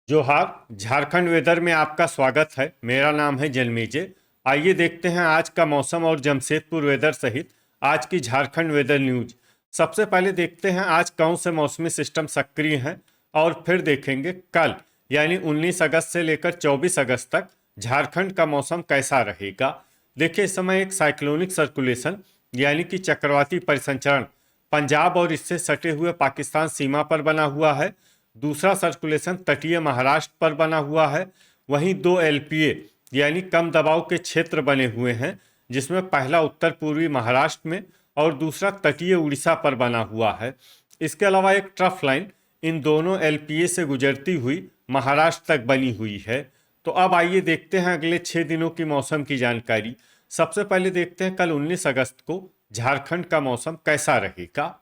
जोहार झारखंड वेदर में आपका स्वागत है। मेरा नाम है जन्मेजय। आइए देखते हैं आज का मौसम और जमशेदपुर वेदर सहित आज की झारखंड वेदर न्यूज। सबसे पहले देखते हैं आज कौन से मौसमी सिस्टम सक्रिय हैं और फिर देखेंगे कल यानी 19 अगस्त से लेकर 24 अगस्त तक झारखंड का मौसम कैसा रहेगा। देखिए, इस समय एक साइक्लोनिक सर्कुलेशन यानी कि चक्रवाती परिसंचरण पंजाब और इससे सटे हुए पाकिस्तान सीमा पर बना हुआ है। दूसरा सर्कुलेशन तटीय महाराष्ट्र पर बना हुआ है। वहीं दो एलपीए यानी कम दबाव के क्षेत्र बने हुए हैं, जिसमें पहला उत्तर पूर्वी महाराष्ट्र में और दूसरा तटीय उड़ीसा पर बना हुआ है। इसके अलावा एक ट्रफ लाइन इन दोनों एलपीए से गुजरती हुई महाराष्ट्र तक बनी हुई है। तो अब आइए देखते हैं अगले 6 दिनों की मौसम की जानकारी। सबसे पहले देखते हैं कल 19 अगस्त को झारखंड का मौसम कैसा रहेगा।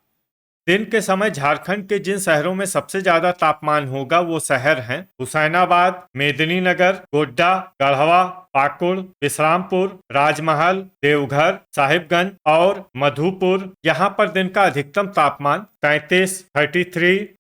दिन के समय झारखंड के जिन शहरों में सबसे ज्यादा तापमान होगा वो शहर हैं हुसैनाबाद, मेदिनीनगर, गोड्डा, गढ़वा, पाकुड़, विश्रामपुर, राजमहल, देवघर, साहिबगंज और मधुपुर। यहाँ पर दिन का अधिकतम तापमान 33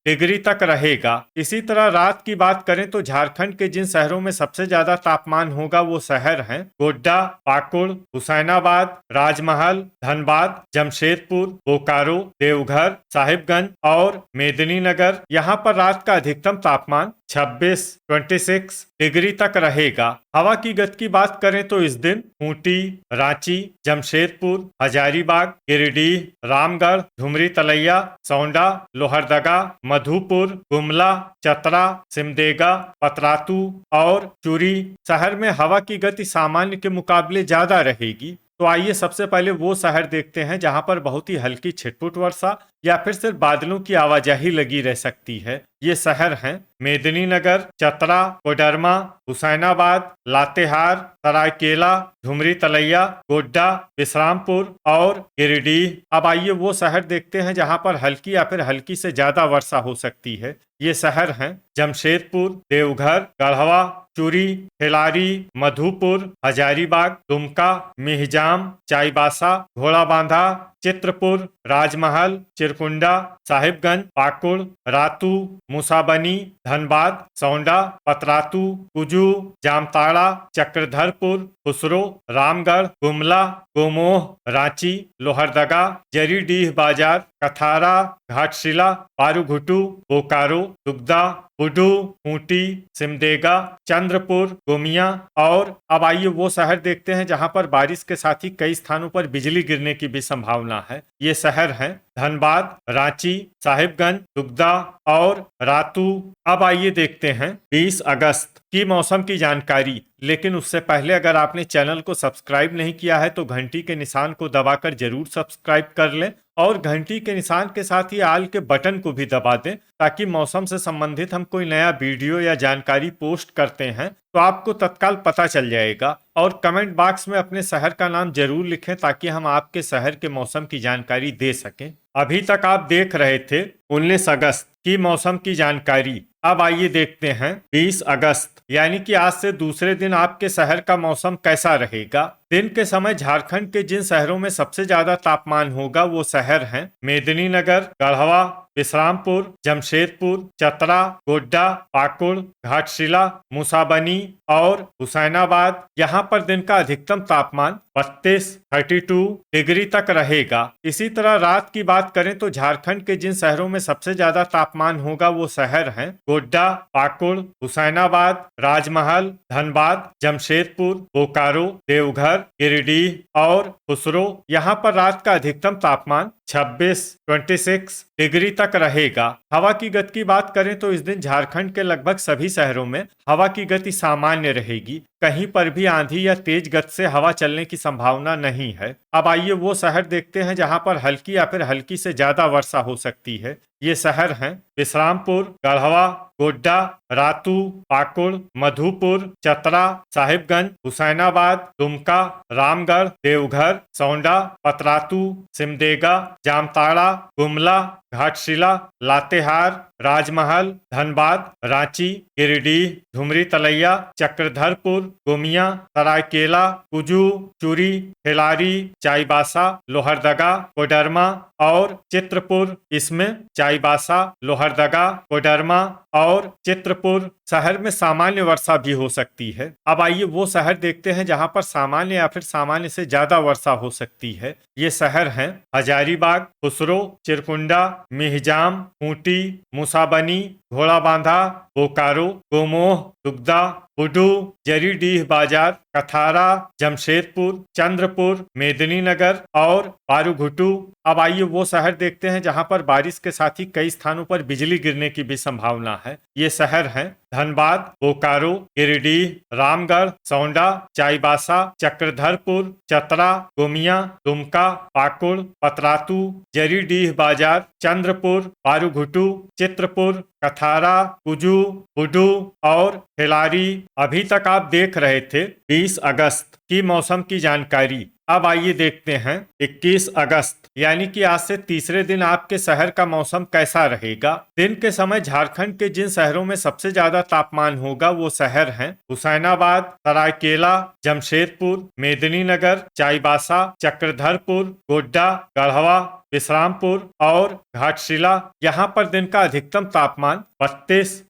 डिग्री तक रहेगा। इसी तरह रात की बात करें तो झारखंड के जिन शहरों में सबसे ज्यादा तापमान होगा वो शहर हैं गोड्डा, पाकुड़, हुसैनाबाद, राजमहल, धनबाद, जमशेदपुर, बोकारो, देवघर, साहिबगंज और मेदिनीनगर। यहाँ पर रात का अधिकतम तापमान 26 डिग्री तक रहेगा। हवा की गति की बात करें तो इस दिन खूंटी, रांची, जमशेदपुर, हजारीबाग, गिरिडीह, रामगढ़, धुमरी तलैया, सौंडा, लोहरदगा, मधुपुर, गुमला, चतरा, सिमडेगा, पतरातू और चूरी शहर में हवा की गति सामान्य के मुकाबले ज्यादा रहेगी। तो आइए सबसे पहले वो शहर देखते हैं जहां पर बहुत ही हल्की छिटपुट वर्षा या फिर सिर्फ बादलों की आवाजाही लगी रह सकती है। ये शहर हैं मेदिनीनगर, चतरा, कोडरमा, हुसैनाबाद, लातेहार, सरायकेला, धुमरी तलैया, गोड्डा, विश्रामपुर और गिरिडीह। अब आइए वो शहर देखते हैं जहां पर हल्की या फिर हल्की से ज्यादा वर्षा हो सकती है। ये शहर हैं जमशेदपुर, देवघर, गढ़वा, चूरी, खिलारी, मधुपुर, हजारीबाग, दुमका, मिहिजाम, चाईबासा, घोड़ाबांधा, चित्रपुर, राजमहल, चिरकुंडा, साहिबगंज, पाकुड़, रातू, मुसाबनी, धनबाद, सौंडा, पतरातू, कुजू, जामताड़ा, चक्रधरपुर, खुसरो, रामगढ़, गुमला, गोमोह, रांची, लोहरदगा, जरीडीह बाजार, कथारा, घाटशिला, पारूघुटू, बोकारो, दुगदा, बुडू, खूंटी, सिमडेगा, चंद्रपुर, गोमिया और अब आइए वो शहर देखते हैं जहां पर बारिश के साथ ही कई स्थानों पर बिजली गिरने की भी संभावना है। ये शहर हैं धनबाद, रांची, साहिबगंज, दुगदा और रातू। अब आइए देखते हैं 20 अगस्त की मौसम की जानकारी। लेकिन उससे पहले अगर आपने चैनल को सब्सक्राइब नहीं किया है तो घंटी के निशान को दबाकर जरूर सब्सक्राइब कर लें और घंटी के निशान के साथ ही आल के बटन को भी दबा दें, ताकि मौसम से संबंधित हम कोई नया वीडियो या जानकारी पोस्ट करते हैं तो आपको तत्काल पता चल जाएगा। और कमेंट बॉक्स में अपने शहर का नाम जरूर लिखें ताकि हम आपके शहर के मौसम की जानकारी दे सकें। अभी तक आप देख रहे थे 19 अगस्त की मौसम की जानकारी। अब आइए देखते हैं 20 अगस्त यानी कि आज से दूसरे दिन आपके शहर का मौसम कैसा रहेगा। दिन के समय झारखंड के जिन शहरों में सबसे ज्यादा तापमान होगा वो शहर हैं मेदिनीनगर, गढ़वा, विश्रामपुर, जमशेदपुर, चतरा, गोड्डा, पाकुड़, घाटशिला, मुसाबनी और हुसैनाबाद। यहाँ पर दिन का अधिकतम तापमान 32 डिग्री तक रहेगा। इसी तरह रात की बात करें तो झारखंड के जिन शहरों में सबसे ज्यादा तापमान होगा वो शहर हैं गोड्डा, पाकुड़, हुसैनाबाद, राजमहल, धनबाद, जमशेदपुर, बोकारो, देवघर, गिरिडीह और खुसरो। यहाँ पर रात का अधिकतम तापमान 26 डिग्री तक रहेगा। हवा की गति की बात करें तो इस दिन झारखंड के लगभग सभी शहरों में हवा की गति सामान्य रहेगी। कहीं पर भी आंधी या तेज गति से हवा चलने की संभावना नहीं है। अब आइए वो शहर देखते हैं जहां पर हल्की या फिर हल्की से ज्यादा वर्षा हो सकती है। ये शहर हैं विश्रामपुर, गढ़वा, गोड्डा, रातू, पाकुड़, मधुपुर, चतरा, साहिबगंज, हुसैनाबाद, दुमका, रामगढ़, देवघर, सौंडा, पतरातू, सिमडेगा, जामताड़ा, गुमला, घाटशिला, लातेहार, राजमहल, धनबाद, रांची, गिरिडीह, धुमरी तलैया, चक्रधरपुर, गोमिया, सरायकेला, कुजू, चूरी, खिलारी, चाईबासा, लोहरदगा, कोडरमा और चित्रपुर, इसमें चाईबासा, लोहरदगा, कोडरमा और चित्रपुर शहर में सामान्य वर्षा भी हो सकती है। अब आइए वो शहर देखते हैं जहां पर सामान्य या फिर सामान्य से ज्यादा वर्षा हो सकती है। ये शहर हैं हजारीबाग, खुसरो, चिरकुंडा, मिहिजाम, खूंटी, मूसाबनी, घोड़ाबांधा, बोकारो, गोमोह, दुगदा, बुडू, जरीडीह बाजार, कथारा, जमशेदपुर, चंद्रपुर, मेदिनीनगर और पारूघुटू। अब आइए वो शहर देखते हैं जहां पर बारिश के साथ ही कई स्थानों पर बिजली गिरने की भी संभावना है। ये शहर हैं धनबाद, बोकारो, गिरिडीह, रामगढ़, सौंडा, चाईबासा, चक्रधरपुर, चतरा, गोमिया, दुमका, पाकुड़, पतरातू, जरीडीह बाजार, चंद्रपुर, पारूघुटू, चित्रपुर, कथारा, कुजू, बुडू और हेलारी। अभी तक आप देख रहे थे 20 अगस्त की मौसम की जानकारी। अब आइए देखते हैं 21 अगस्त यानी कि आज से तीसरे दिन आपके शहर का मौसम कैसा रहेगा। दिन के समय झारखंड के जिन शहरों में सबसे ज्यादा तापमान होगा वो शहर हैं हुसैनाबाद, सरायकेला, जमशेदपुर, मेदिनीनगर, चाईबासा, चक्रधरपुर, गोड्डा, गढ़वा, विश्रामपुर और घाटशिला। यहाँ पर दिन का अधिकतम तापमान 32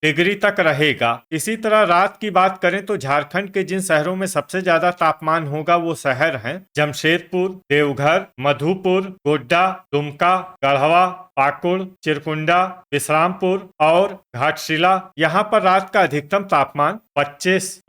डिग्री तक रहेगा। इसी तरह रात की बात करें तो झारखंड के जिन शहरों में सबसे ज्यादा तापमान होगा वो शहर हैं जमशेदपुर, देवघर, मधुपुर, गोड्डा, दुमका, गढ़वा, पाकुड़, चिरकुंडा, विश्रामपुर और घाटशिला। यहाँ पर रात का अधिकतम तापमान 25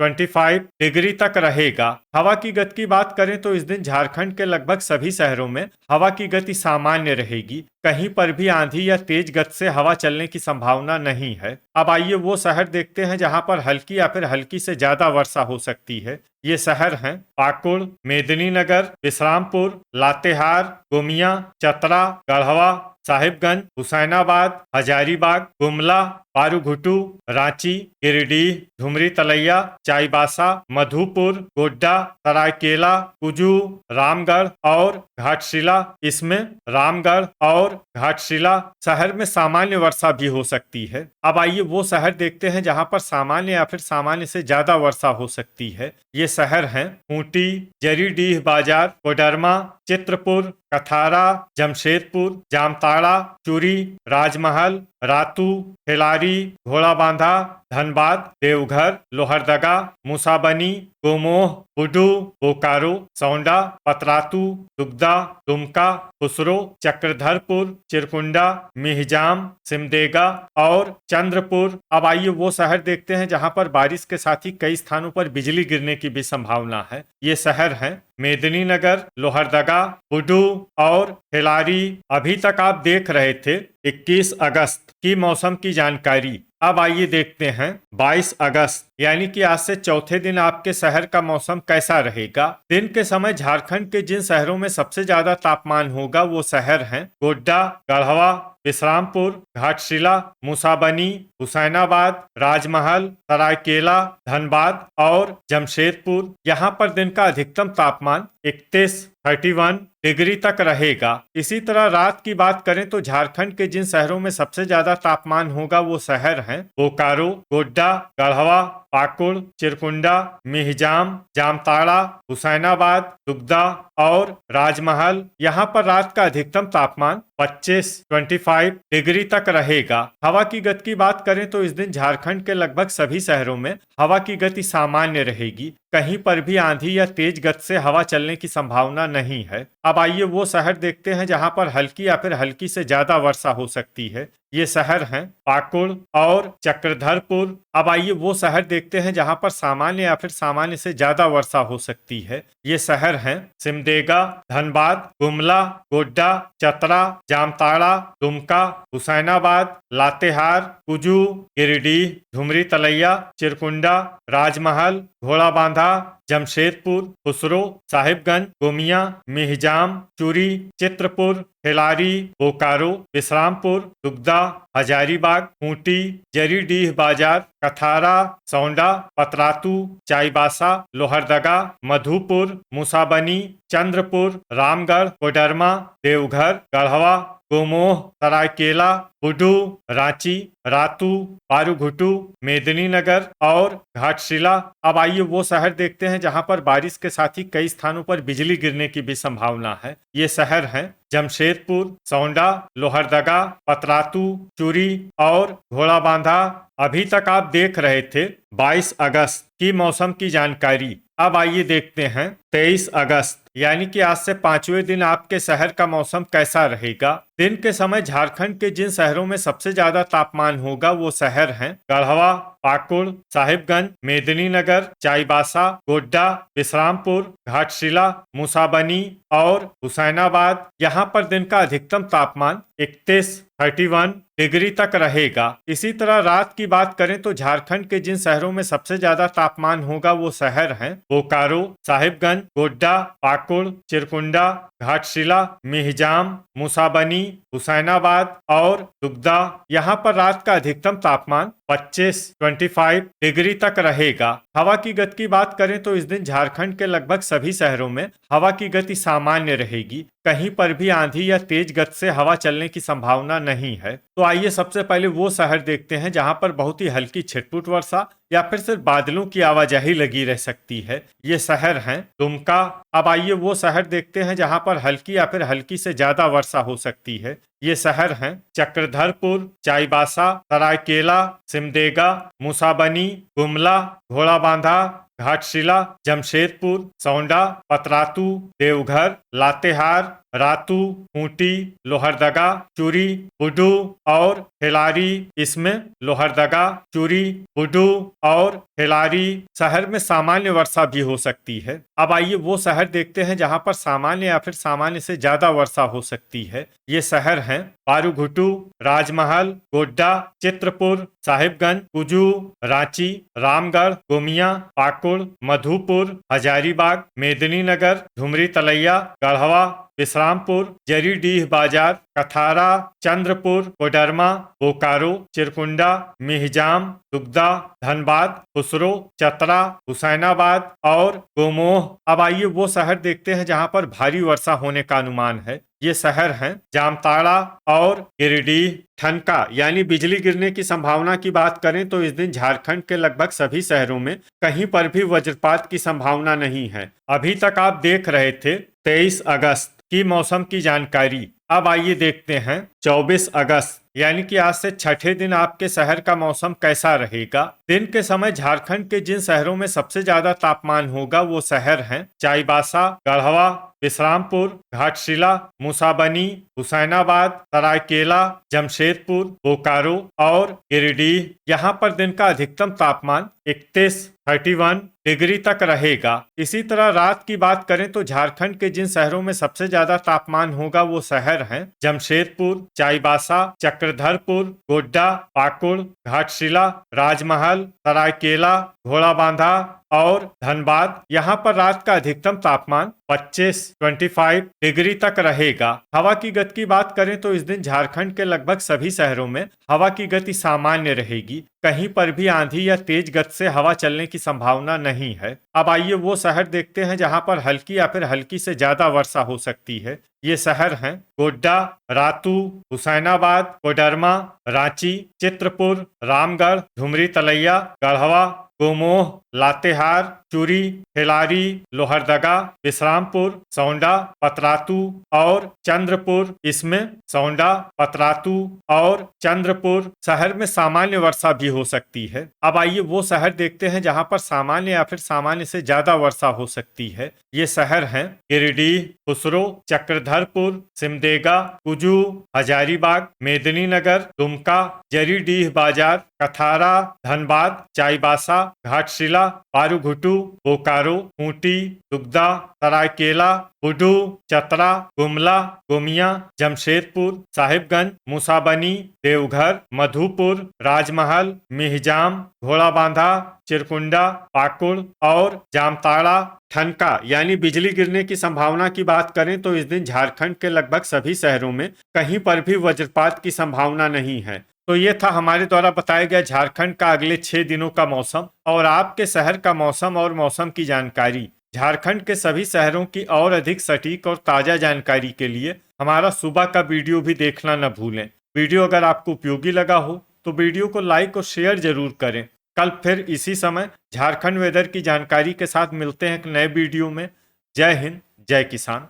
डिग्री तक रहेगा। हवा की गति की बात करें तो इस दिन झारखंड के लगभग सभी शहरों में हवा की गति सामान्य रहेगी। कहीं पर भी आंधी या तेज गति से हवा चलने की संभावना नहीं है। अब आइए वो शहर देखते हैं जहां पर हल्की या फिर हल्की से ज्यादा वर्षा हो सकती है। ये शहर हैं पाकुड़, मेदिनीनगर, विश्रामपुर, लातेहार, गोमिया, चतरा, गढ़वा, साहिबगंज, हुसैनाबाद, हजारीबाग, गुमला, पारूघुटू, रांची, गिरिडीह, धुमरी तलैया, चाईबासा, मधुपुर, गोड्डा, सरायकेला, कुजू, रामगढ़ और घाटशिला। इसमें रामगढ़ और घाटशिला शहर में सामान्य वर्षा भी हो सकती है। अब आइए वो शहर देखते हैं जहां पर सामान्य या फिर सामान्य से ज्यादा वर्षा हो सकती है। ये शहर हैं खूंटी, जरीडीह बाजार, कोडरमा, चित्रपुर, कथारा, जमशेदपुर, जामताड़ा, चूरी, राजमहल, रातू, हेलारी, घोड़ाबांधा, धनबाद, देवघर, लोहरदगा, मूसाबनी, गोमोह, बुडू, बोकारो, सौंडा, पतरातू, दुगदा, दुमका, खुसरो, चक्रधरपुर, चिरकुंडा, मिहिजाम, सिमडेगा और चंद्रपुर। अब आइए वो शहर देखते हैं जहां पर बारिश के साथ ही कई स्थानों पर बिजली गिरने की भी संभावना है। ये शहर हैं मेदिनीनगर, लोहरदगा, बुडू और हेलारी। अभी तक आप देख रहे थे 21 अगस्त की मौसम की जानकारी। अब आइए देखते हैं 22 अगस्त यानी कि आज से चौथे दिन आपके शहर का मौसम कैसा रहेगा। दिन के समय झारखंड के जिन शहरों में सबसे ज्यादा तापमान होगा वो शहर हैं गोड्डा, गढ़वा, विश्रामपुर, घाटशिला, मूसाबनी, हुसैनाबाद, राजमहल, सरायकेला, धनबाद और जमशेदपुर। यहाँ पर दिन का अधिकतम तापमान 31 डिग्री तक रहेगा। इसी तरह रात की बात करें तो झारखंड के जिन शहरों में सबसे ज्यादा तापमान होगा वो शहर हैं बोकारो, गोड्डा, गढ़वा, पाकुड़, चिरकुंडा, मिहिजाम, जामताड़ा, हुसैनाबाद, दुगदा और राजमहल। यहाँ पर रात का अधिकतम तापमान 25 डिग्री तक रहेगा। हवा की गति की बात करें तो इस दिन झारखंड के लगभग सभी शहरों में हवा की गति सामान्य रहेगी। कहीं पर भी आंधी या तेज गति से हवा चलने की संभावना नहीं है। अब आइए वो शहर देखते हैं जहां पर हल्की या फिर हल्की से ज्यादा वर्षा हो सकती है। ये शहर हैं पाकुड़ और चक्रधरपुर। अब आइए वो शहर देखते हैं जहां पर सामान्य या फिर सामान्य से ज्यादा वर्षा हो सकती है। ये शहर हैं सिमडेगा, धनबाद, गुमला, गोड्डा, चतरा, जामताड़ा, दुमका, हुसैनाबाद, लातेहार, कुजू, गिरिडीह, धुमरी तलैया, चिरकुंडा, राजमहल, घोड़ाबांधा, जमशेदपुर, खुसरो, साहिबगंज, गोमिया, मिहिजाम, चूरी, चित्रपुर, हेलारी, बोकारो, विश्रामपुर, दुगदा, हजारीबाग, खूंटी, जरीडीह बाजार, कथारा, सौंडा, पतरातू, चाईबासा, लोहरदगा, मधुपुर, मूसाबनी, चंद्रपुर, रामगढ़, कोडरमा, देवघर, गढ़वा, गोमोह, सरायकेला, बुडू, रांची, रातू, पारूघुटू, मेदिनीनगर और घाटशिला। अब आइए वो शहर देखते हैं जहां पर बारिश के साथ ही कई स्थानों पर बिजली गिरने की भी संभावना है। ये शहर हैं जमशेदपुर, सौंडा, लोहरदगा, पतरातू, चूरी और घोड़ाबांधा। अभी तक आप देख रहे थे 22 अगस्त की मौसम की जानकारी। अब आइए देखते हैं 23 अगस्त यानी कि आज से 5वें दिन आपके शहर का मौसम कैसा रहेगा। दिन के समय झारखंड के जिन शहरों में सबसे ज्यादा तापमान होगा वो शहर हैं गढ़वा, पाकुड़, साहिबगंज, मेदिनीनगर, चाईबासा, गोड्डा, विश्रामपुर, घाटशिला, मूसाबनी और हुसैनाबाद। यहाँ पर दिन का अधिकतम तापमान 31 डिग्री तक रहेगा। इसी तरह रात की बात करें तो झारखंड के जिन शहरों में सबसे ज्यादा तापमान होगा वो शहर हैं बोकारो, साहिबगंज, गोड्डा, पाकुड़, चिरकुंडा, घाटशिला, मिहिजाम, मूसाबनी, हुसैनाबाद और दुगदा। यहाँ पर रात का अधिकतम तापमान 25 डिग्री तक रहेगा। हवा की गति की बात करें तो इस दिन झारखंड के लगभग सभी शहरों में हवा की गति सामान्य रहेगी। कहीं पर भी आंधी या तेज गति से हवा चलने की संभावना नहीं है। तो आइए सबसे पहले वो शहर देखते हैं जहां पर बहुत ही हल्की छिटपुट वर्षा या फिर सिर्फ बादलों की आवाजाही लगी रह सकती है। ये शहर हैं दुमका। अब आइए वो शहर देखते हैं जहां पर हल्की या फिर हल्की से ज्यादा वर्षा हो सकती है। ये शहर हैं चक्रधरपुर, चाईबासा, सरायकेला, सिमडेगा, मूसाबनी, गुमला, घोड़ाबांधा, घाटशिला, जमशेदपुर, सौंडा, पतरातू, देवघर, लातेहार, रातू, खूंटी, लोहरदगा, चूरी, बुडू और हेलारी। इसमें लोहरदगा, चूरी, बुडू और हेलारी शहर में सामान्य वर्षा भी हो सकती है। अब आइए वो शहर देखते हैं जहां पर सामान्य या फिर सामान्य से ज्यादा वर्षा हो सकती है। ये शहर हैं पारूघुटू, राजमहल, गोड्डा, चित्रपुर, साहिबगंज, कुजू, रांची, रामगढ़, गोमिया, पाकुड़, मधुपुर, हजारीबाग, मेदिनीनगर, झुमरी तलैया, गढ़वा, विश्रामपुर, जरीडीह बाजार, कथारा, चंद्रपुर, कोडरमा, बोकारो, चिरकुंडा, मिहिजाम, दुगदा, धनबाद, खुसरो, चतरा, हुसैनाबाद और गोमोह। अब आइए वो शहर देखते हैं जहां पर भारी वर्षा होने का अनुमान है। ये शहर हैं जामताड़ा और गिरिडीह। ठनका यानी बिजली गिरने की संभावना की बात करें तो इस दिन झारखंड के लगभग सभी शहरों में कहीं पर भी वज्रपात की संभावना नहीं है। अभी तक आप देख रहे थे 23 अगस्त की मौसम की जानकारी। अब आइए देखते हैं 24 अगस्त यानी कि आज से छठे दिन आपके शहर का मौसम कैसा रहेगा। दिन के समय झारखंड के जिन शहरों में सबसे ज्यादा तापमान होगा वो शहर हैं चाईबासा, गढ़वा, विश्रामपुर, घाटशिला, मूसाबनी, हुसैनाबाद, सरायकेला, जमशेदपुर, बोकारो और गिरिडीह। यहाँ पर दिन का अधिकतम तापमान 31 डिग्री तक रहेगा। इसी तरह रात की बात करें तो झारखंड के जिन शहरों में सबसे ज्यादा तापमान होगा वो शहर हैं जमशेदपुर, चाईबासा, चक्रधरपुर, गोड्डा, पाकुड़, घाटशिला, राजमहल, सरायकेला, घोड़ाबांधा और धनबाद। यहाँ पर रात का अधिकतम तापमान 25 डिग्री तक रहेगा। हवा की गति की बात करें तो इस दिन झारखंड के लगभग सभी शहरों में हवा की गति सामान्य रहेगी। कहीं पर भी आंधी या तेज गति से हवा चलने की संभावना नहीं है। अब आइए वो शहर देखते हैं जहां पर हल्की या फिर हल्की से ज्यादा वर्षा हो सकती है। ये शहर हैं गोड्डा, रातू, हुसैनाबाद, कोडरमा, रांची, चित्रपुर, रामगढ़, झुमरी तलैया, गढ़वा, गोमोह, लातेहार, चूरी, हेलारी, लोहरदगा, विश्रामपुर, सौंडा, पतरातू और चंद्रपुर। इसमें सौंडा, पतरातू और चंद्रपुर शहर में सामान्य वर्षा भी हो सकती है। अब आइए वो शहर देखते हैं जहां पर सामान्य या फिर सामान्य से ज्यादा वर्षा हो सकती है। ये शहर हैं गिरिडीह, खुसरो, चक्रधरपुर, सिमडेगा, कुजू, हजारीबाग, मेदिनीनगर, दुमका, जरीडीह बाजार, कथारा, धनबाद, चाईबासा, घाटशिला, पारूघुटू, बोकारो, खूंटी, दुगदा, सरायकेला, बुडू, चतरा, गुमला, गोमिया, जमशेदपुर, साहिबगंज, मूसाबनी, देवघर, मधुपुर, राजमहल, मिहिजाम, घोड़ाबांधा, चिरकुंडा, पाकुड़ और जामताड़ा। ठनका यानी बिजली गिरने की संभावना की बात करें तो इस दिन झारखंड के लगभग सभी शहरों में कहीं पर भी वज्रपात की संभावना नहीं है। तो ये था हमारे द्वारा बताया गया झारखंड का अगले 6 दिनों का मौसम और आपके शहर का मौसम और मौसम की जानकारी। झारखंड के सभी शहरों की और अधिक सटीक और ताज़ा जानकारी के लिए हमारा सुबह का वीडियो भी देखना न भूलें। वीडियो अगर आपको उपयोगी लगा हो तो वीडियो को लाइक और शेयर जरूर करें। कल फिर इसी समय झारखंड वेदर की जानकारी के साथ मिलते हैं एक नए वीडियो में। जय हिंद, जय किसान।